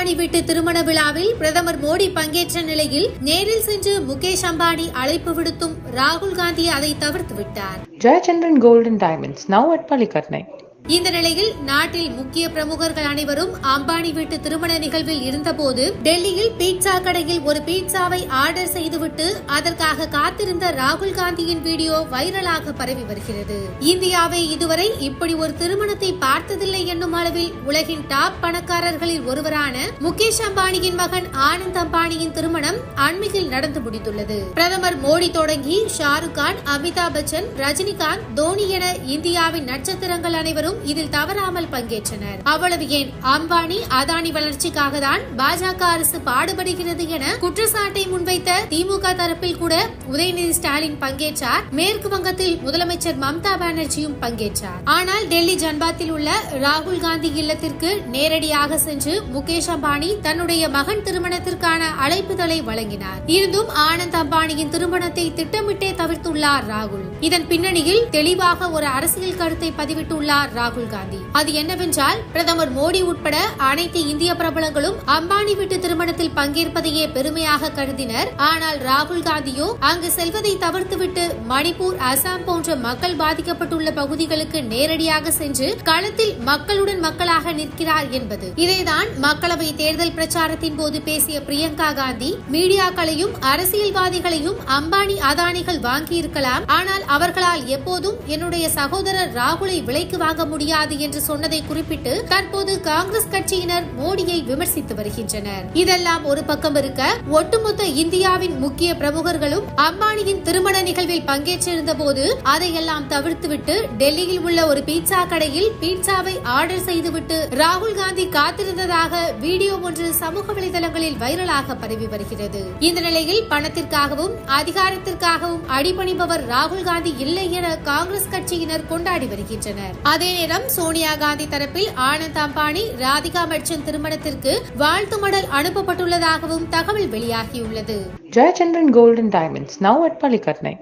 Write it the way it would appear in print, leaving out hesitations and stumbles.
அம்பானி வீட்டு திருமண விழாவில் பிரதமர் மோடி பங்கேற்ற நிலையில் நேரில் சென்று முகேஷ் அம்பானி அழைப்பு விடுத்தும் ராகுல் காந்தி அதை தவிர்த்துவிட்டார். Jayachandran Gold and Diamonds, now at Palikatnai. இந்த நிலையில் நாட்டில் முக்கிய பிரமுகர்கள் அனைவரும் அம்பானி வீட்டு திருமண நிகழ்வில் இருந்தபோது டெல்லியில் பீட்சா கடையில் ஒரு பீட்சாவை ஆர்டர் செய்துவிட்டு அதற்காக காத்திருந்த ராகுல் காந்தியின் வீடியோ வைரலாக பரவி வருகிறது. இந்தியாவை இதுவரை இப்படி ஒரு திருமணத்தை பார்த்ததில்லை என்னும் அளவில் உலகின் டாப் பணக்காரர்களில் ஒருவரான முகேஷ் அம்பானியின் மகன் ஆனந்த் அம்பானியின் திருமணம் அண்மையில் நடந்து முடித்துள்ளது. பிரதமர் மோடி தொடங்கி ஷாருக் கான், அமிதாப் பச்சன், ரஜினிகாந்த், தோனி என இந்தியாவின் நட்சத்திரங்கள் அனைவரும் இதில் தவறாமல் பங்கேற்றனர். அவ்வளவு ஏன், அம்பானி அதானி வளர்ச்சிக்காக தான் பாஜக அரசு பாடுபடுகிறது என குற்றச்சாட்டை முன்வைத்த திமுக தரப்பில் கூட உதயநிதி ஸ்டாலின் பங்கேற்றார். மேற்கு வங்கத்தில் முதலமைச்சர் மம்தா பானர்ஜியும் பங்கேற்றார். ஆனால் டெல்லி ஜன்பாத்தில் உள்ள ராகுல் காந்தி இல்லத்திற்கு நேரடியாக சென்று முகேஷ் அம்பானி தன்னுடைய மகன் திருமணத்திற்கான அழைப்புதலை வழங்கினார். இருந்தும் ஆனந்த் அம்பானியின் திருமணத்தை திட்டமிட்டே தவிர்த்துள்ளார் ராகுல். இதன் பின்னணியில் தெளிவாக ஒரு அரசியல் கருத்தை பதிவிட்டுள்ளார் ராகுல் காந்தி. அது என்னவென்றால், பிரதமர் மோடி உட்பட அனைத்து இந்திய பிரபலங்களும் அம்பானி வீட்டு திருமணத்தில் பங்கேற்பதையே பெருமையாக கருதினர். ஆனால் ராகுல் காந்தியோ அங்கு செல்வதை தவிர்த்துவிட்டு மணிப்பூர், அசாம் போன்ற மக்கள் பாதிக்கப்பட்டுள்ள பகுதிகளுக்கு நேரடியாக சென்று களத்தில் மக்களுடன் மக்களாக நிற்கிறார் என்பது. இதைதான் மக்களவை தேர்தல் பிரச்சாரத்தின் போது பேசிய பிரியங்கா காந்தி, மீடியாக்களையும் அரசியல்வாதிகளையும் அம்பானி அதானிகள் வாங்கியிருக்கலாம், ஆனால் அவர்களால் எப்போதும் என்னுடைய சகோதரர் ராகுலை விலைக்கு வாங்க முடியாது என்று சொன்னதை குறிப்பிட்டு தற்போது காங்கிரஸ் கட்சியினர் மோடியை விமர்சித்து வருகின்றனர். இதெல்லாம் ஒரு பக்கம் இருக்க, ஒட்டுமொத்த இந்தியாவின் முக்கிய பிரமுகர்களும் அம்பானியின் திருமண நிகழ்வில் பங்கேற்றிருந்த போது அதையெல்லாம் தவிர்த்துவிட்டு டெல்லியில் உள்ள ஒரு பீட்சா கடையில் பீட்சாவை ஆர்டர் செய்துவிட்டு ராகுல் காந்தி காத்திருந்ததாக வீடியோ ஒன்று சமூக வலைதளங்களில் வைரலாக பரவி வருகிறது. இந்த நிலையில் பணத்திற்காகவும் அதிகாரத்திற்காகவும் அடிபணிபவர் ராகுல் காந்தி இல்லை என காங்கிரஸ் கட்சியினர் கொண்டாடி வருகின்றனர். அதே நேரம் சோனியா காந்தி தரப்பில் ஆனந்த் அம்பானி, ராதிகா மர்ச்சன்ட் திருமணத்திற்கு வாழ்த்து மடல் அனுப்பப்பட்டுள்ளதாகவும் தகவல் வெளியாகியுள்ளது. Jayachandran Gold and Diamonds, now at Palikatnai.